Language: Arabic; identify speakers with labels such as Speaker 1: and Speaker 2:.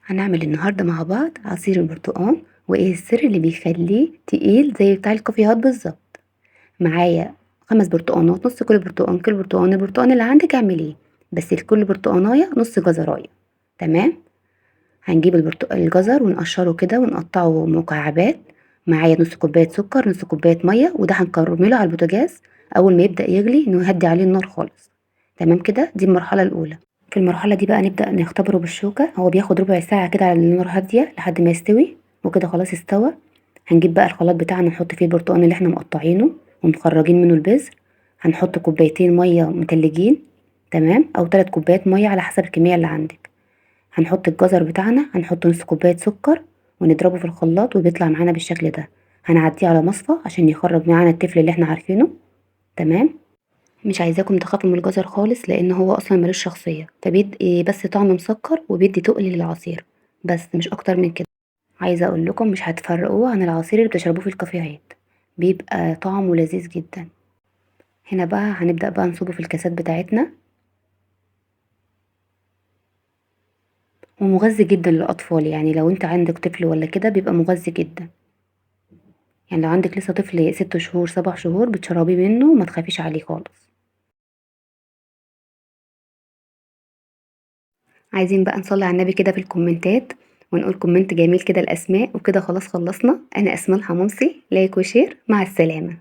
Speaker 1: هنعمل النهاردة مع بعض عصير البرتقال، وإيه السر اللي بيخليه تقيل زي بتاع الكافيهات بالظبط. معايا 5 برتقانات، نص كيلو برتقان، كيلو برتقان، البرتقان اللي عندك اعمليه، بس لكل برتقاناية نص جزراية. تمام. هنجيب الجزر ونقشره كده ونقطعه مكعبات. معايا نص كوباية سكر، نص كوباية مية، وده هنكرمله على البوتاجاز. أول ما يبدأ يغلي نهدي عليه النار خالص. تمام كده، دي المرحلة الأولى. في المرحلة دي بقى نبدأ نختبره بالشوكة، هو بياخد ربع ساعة كده على النار هادية لحد ما يستوي. وكده خلاص استوى. هنجيب بقى الخلاط بتاعنا نحط فيه البرتقال اللي احنا مقطعينه ومخرجين منه البذر. هنحط كوبايتين مية متلجين، تمام، او 3 كوبايات مية على حسب الكمية اللي عندك. هنحط الجزر بتاعنا، هنحط نص كوباية سكر ونضربه في الخلاط وبيطلع معانا بالشكل ده. هنعديه على مصفى عشان يخرج معانا التفل اللي احنا عارفينه. تمام. مش عايزاكم تخافوا من الجزر خالص لان هو اصلا ملوش شخصيه، فبيدي بس طعم مسكر وبيدي تقل للعصير، بس مش اكتر من كده. عايزه اقول لكم مش هتفرقوه عن العصير اللي بتشربوه في الكافيهات، بيبقى طعمه لذيذ جدا. هنا بقى هنبدا بقى نصبه في الكاسات بتاعتنا. ومغذي جدا للاطفال، يعني لو انت عندك طفل ولا كده بيبقى مغذي جدا. يعني لو عندك لسه طفل 6 شهور 7 شهور بتشربيه منه وما تخافيش عليه خالص. عايزين بقى نصلي على النبي كده في الكومنتات، ونقول كومنت جميل كده الأسماء، وكده خلاص خلصنا. أنا أسماء الحمصي، لايك وشير، مع السلامة.